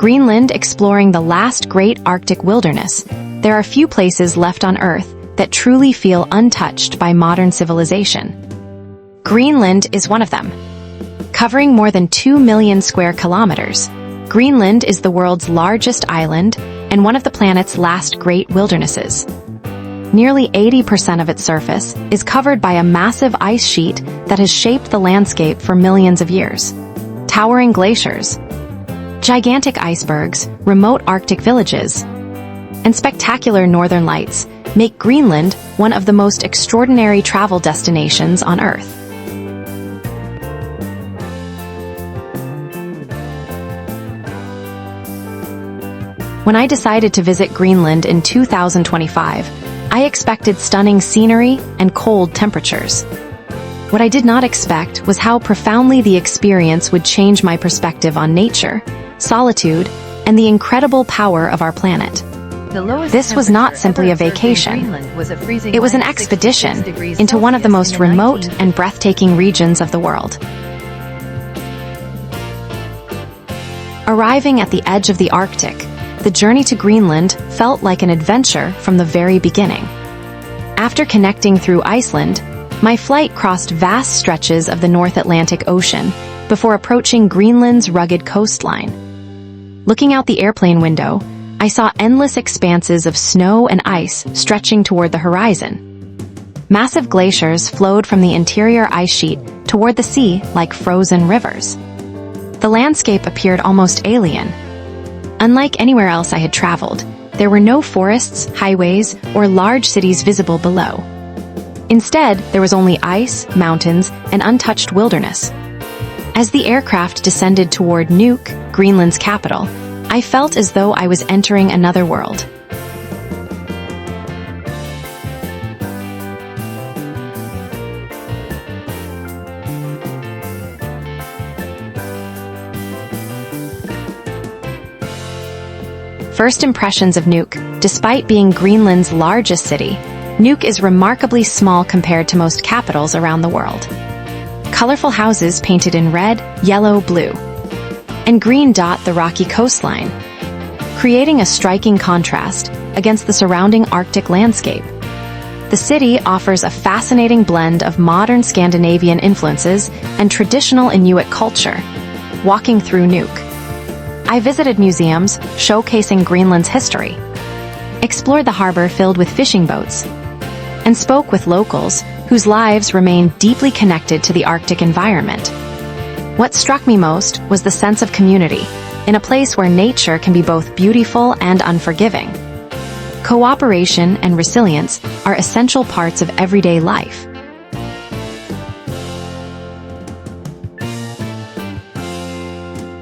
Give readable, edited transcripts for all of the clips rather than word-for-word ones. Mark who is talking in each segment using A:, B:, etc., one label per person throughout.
A: Greenland exploring the last great Arctic wilderness, there are few places left on Earth that truly feel untouched by modern civilization. Greenland is one of them. Covering more than 2 million square kilometers, Greenland is the world's largest island and one of the planet's last great wildernesses. Nearly 80% of its surface is covered by a massive ice sheet that has shaped the landscape for millions of years. Towering glaciers, gigantic icebergs, remote Arctic villages, and spectacular northern lights make Greenland one of the most extraordinary travel destinations on Earth. When I decided to visit Greenland in 2025, I expected stunning scenery and cold temperatures. What I did not expect was how profoundly the experience would change my perspective on nature, solitude, and the incredible power of our planet. This was not simply a vacation. It was an expedition into one of the most remote and breathtaking regions of the world. Arriving at the edge of the Arctic, the journey to Greenland felt like an adventure from the very beginning. After connecting through Iceland, my flight crossed vast stretches of the North Atlantic Ocean before approaching Greenland's rugged coastline. Looking out the airplane window, I saw endless expanses of snow and ice stretching toward the horizon. Massive glaciers flowed from the interior ice sheet toward the sea like frozen rivers. The landscape appeared almost alien. Unlike anywhere else I had traveled, there were no forests, highways, or large cities visible below. Instead, there was only ice, mountains, and untouched wilderness. As the aircraft descended toward Nuuk, Greenland's capital, I felt as though I was entering another world. First impressions of Nuuk. Despite being Greenland's largest city, Nuuk is remarkably small compared to most capitals around the world. Colorful houses painted in red, yellow, blue, and green dot the rocky coastline, creating a striking contrast against the surrounding Arctic landscape. The city offers a fascinating blend of modern Scandinavian influences and traditional Inuit culture. Walking through Nuuk, I visited museums showcasing Greenland's history, explored the harbor filled with fishing boats, and spoke with locals whose lives remain deeply connected to the Arctic environment. What struck me most was the sense of community, in a place where nature can be both beautiful and unforgiving. Cooperation and resilience are essential parts of everyday life.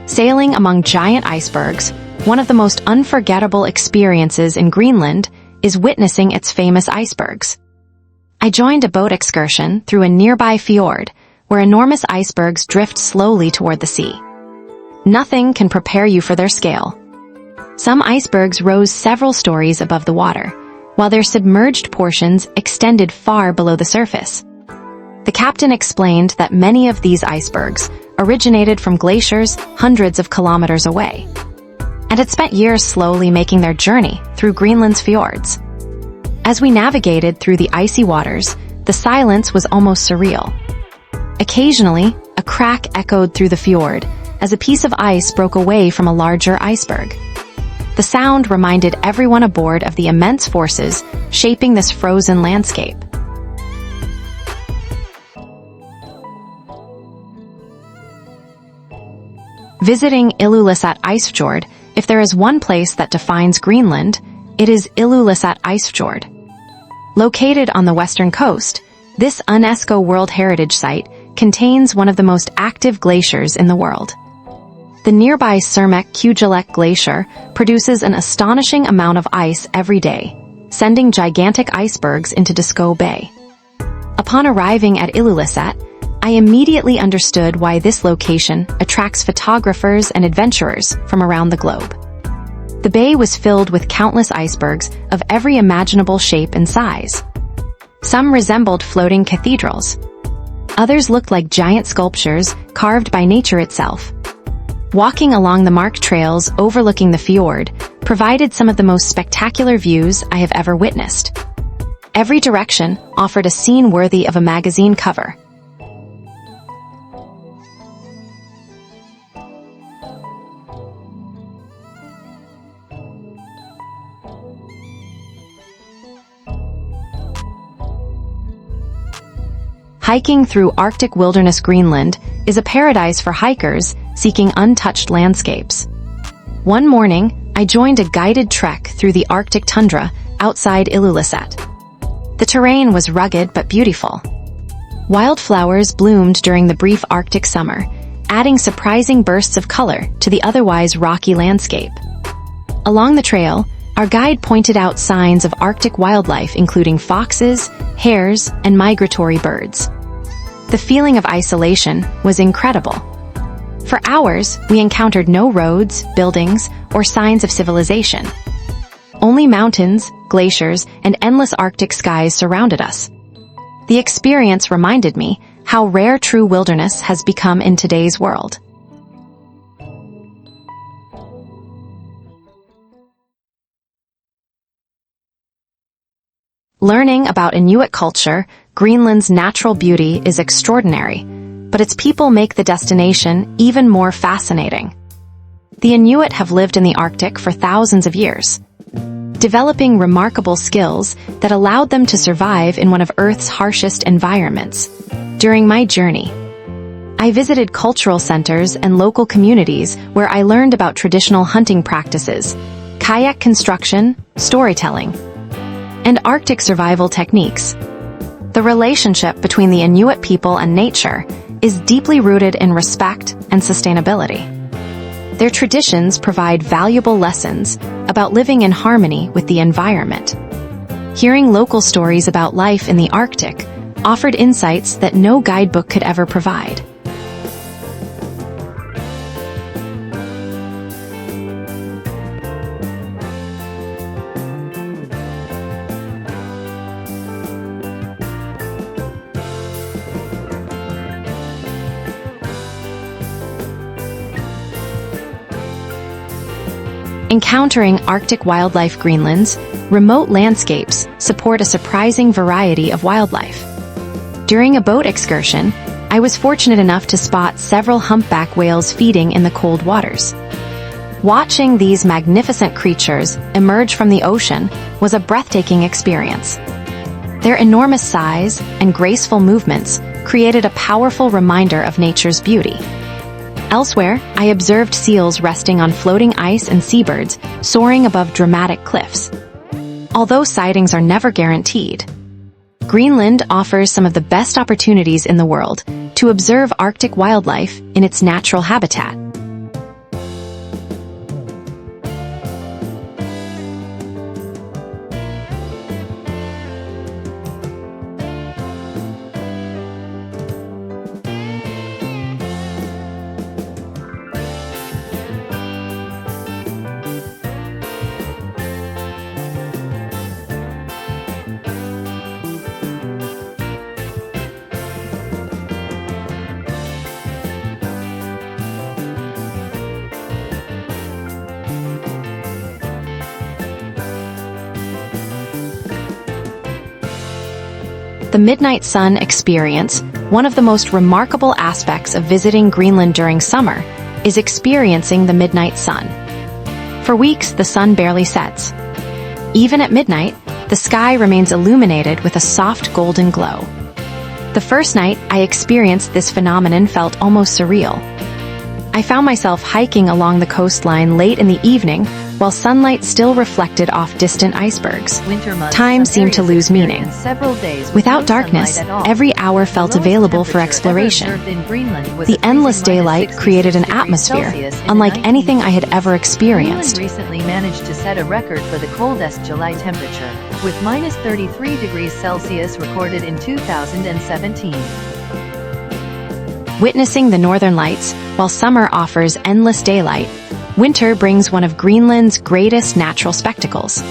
A: Sailing among giant icebergs, one of the most unforgettable experiences in Greenland is witnessing its famous icebergs. I joined a boat excursion through a nearby fjord where enormous icebergs drift slowly toward the sea. Nothing can prepare you for their scale. Some icebergs rose several stories above the water, while their submerged portions extended far below the surface. The captain explained that many of these icebergs originated from glaciers hundreds of kilometers away, and had spent years slowly making their journey through Greenland's fjords. As we navigated through the icy waters, the silence was almost surreal. Occasionally, a crack echoed through the fjord as a piece of ice broke away from a larger iceberg. The sound reminded everyone aboard of the immense forces shaping this frozen landscape. Visiting Ilulissat Icefjord, if there is one place that defines Greenland, it is Ilulissat Icefjord. Located on the western coast, this UNESCO World Heritage Site contains one of the most active glaciers in the world. The nearby Kujalleq Glacier produces an astonishing amount of ice every day, sending gigantic icebergs into Disko Bay. Upon arriving at Ilulissat, I immediately understood why this location attracts photographers and adventurers from around the globe. The bay was filled with countless icebergs of every imaginable shape and size. Some resembled floating cathedrals. Others looked like giant sculptures carved by nature itself. Walking along the marked trails overlooking the fjord provided some of the most spectacular views I have ever witnessed. Every direction offered a scene worthy of a magazine cover. Hiking through Arctic wilderness Greenland is a paradise for hikers seeking untouched landscapes. One morning, I joined a guided trek through the Arctic tundra outside Ilulissat. The terrain was rugged but beautiful. Wildflowers bloomed during the brief Arctic summer, adding surprising bursts of color to the otherwise rocky landscape. Along the trail, our guide pointed out signs of Arctic wildlife including foxes, hares, and migratory birds. The feeling of isolation was incredible. For hours, we encountered no roads, buildings, or signs of civilization. Only mountains, glaciers, and endless Arctic skies surrounded us. The experience reminded me how rare true wilderness has become in today's world. Learning about Inuit culture, Greenland's natural beauty is extraordinary, but its people make the destination even more fascinating. The Inuit have lived in the Arctic for thousands of years, developing remarkable skills that allowed them to survive in one of Earth's harshest environments. During my journey, I visited cultural centers and local communities where I learned about traditional hunting practices, kayak construction, storytelling, and Arctic survival techniques. The relationship between the Inuit people and nature is deeply rooted in respect and sustainability. Their traditions provide valuable lessons about living in harmony with the environment. Hearing local stories about life in the Arctic offered insights that no guidebook could ever provide. Encountering Arctic wildlife Greenland's remote landscapes support a surprising variety of wildlife. During a boat excursion, I was fortunate enough to spot several humpback whales feeding in the cold waters. Watching these magnificent creatures emerge from the ocean was a breathtaking experience. Their enormous size and graceful movements created a powerful reminder of nature's beauty. Elsewhere, I observed seals resting on floating ice and seabirds soaring above dramatic cliffs. Although sightings are never guaranteed, Greenland offers some of the best opportunities in the world to observe Arctic wildlife in its natural habitat. The midnight sun experience, one of the most remarkable aspects of visiting Greenland during summer, is experiencing the midnight sun. For weeks, the sun barely sets. Even at midnight, the sky remains illuminated with a soft golden glow. The first night I experienced this phenomenon felt almost surreal. I found myself hiking along the coastline late in the evening while sunlight still reflected off distant icebergs. Time seemed to lose meaning. Without darkness, every hour felt available for exploration. The endless daylight created an atmosphere unlike anything I had ever experienced.
B: Greenland recently managed to set a record for the coldest July temperature, with minus 33 degrees Celsius recorded in 2017.
A: Witnessing the northern lights, while summer offers endless daylight, winter brings one of Greenland's greatest natural spectacles,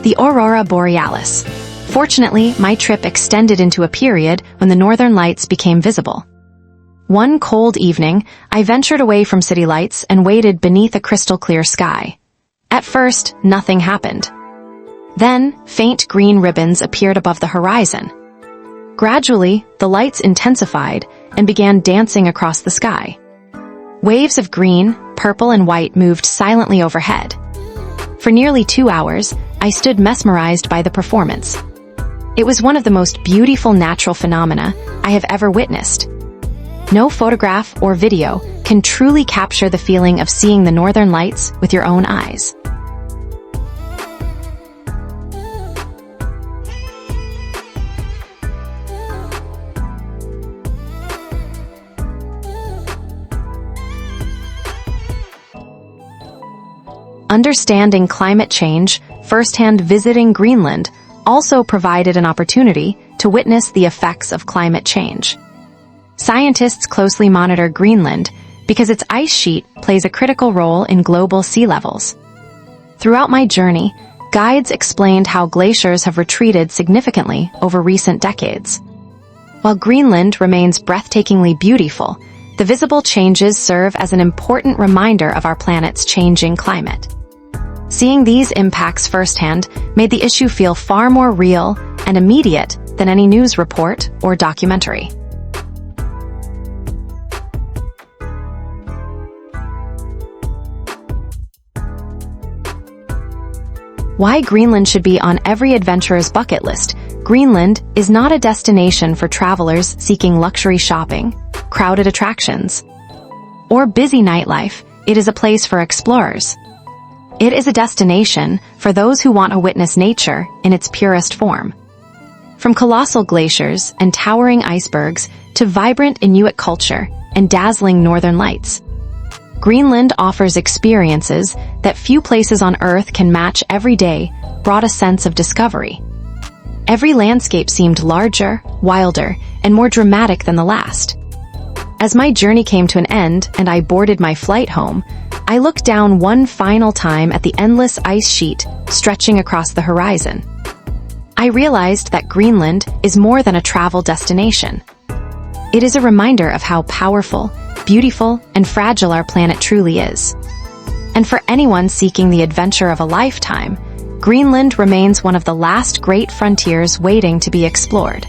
A: the aurora borealis. Fortunately, my trip extended into a period when the northern lights became visible. One cold evening, I ventured away from city lights and waited beneath a crystal-clear sky. At first, nothing happened. Then, faint green ribbons appeared above the horizon. Gradually, the lights intensified and began dancing across the sky. Waves of green, purple, and white moved silently overhead. For nearly 2 hours, I stood mesmerized by the performance. It was one of the most beautiful natural phenomena I have ever witnessed. No photograph or video can truly capture the feeling of seeing the northern lights with your own eyes. Understanding climate change, firsthand visiting Greenland, also provided an opportunity to witness the effects of climate change. Scientists closely monitor Greenland because its ice sheet plays a critical role in global sea levels. Throughout my journey, guides explained how glaciers have retreated significantly over recent decades. While Greenland remains breathtakingly beautiful, the visible changes serve as an important reminder of our planet's changing climate. Seeing these impacts firsthand made the issue feel far more real and immediate than any news report or documentary. Why Greenland should be on every adventurer's bucket list. Greenland is not a destination for travelers seeking luxury shopping, crowded attractions, or busy nightlife. It is a place for explorers. It is a destination for those who want to witness nature in its purest form. From colossal glaciers and towering icebergs to vibrant Inuit culture and dazzling northern lights, Greenland offers experiences that few places on Earth can match. Every day brought a sense of discovery. Every landscape seemed larger, wilder, and more dramatic than the last. As my journey came to an end and I boarded my flight home, I looked down one final time at the endless ice sheet stretching across the horizon. I realized that Greenland is more than a travel destination. It is a reminder of how powerful, beautiful, and fragile our planet truly is. And for anyone seeking the adventure of a lifetime, Greenland remains one of the last great frontiers waiting to be explored.